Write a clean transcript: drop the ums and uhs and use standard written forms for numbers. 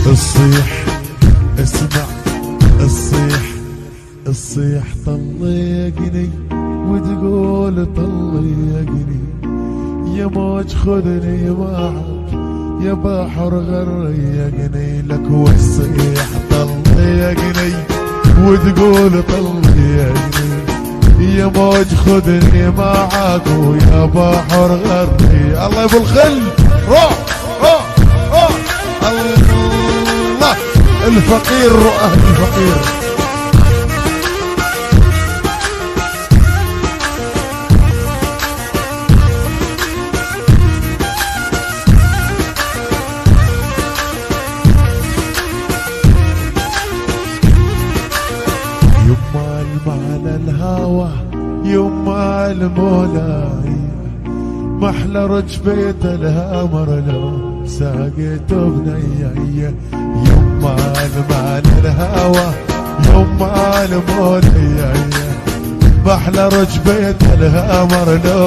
الصيح اسمع الصيح طلقني وتقول طلقني، يا موج خذني معك يا بحر غرقني لك، والصيح طلقني وتقول طلقني، يا موج خذني معك ويا بحر غرقني. الله يبو الخل روح روح روح. الله الفقير رؤى الفقير. يما المعنى الهوى يما المولاي، محلى رجبيت الهمر لو ساقيت بنية، يما المعنى الهوى يما المولاي، محلى رجبيت الهمر لو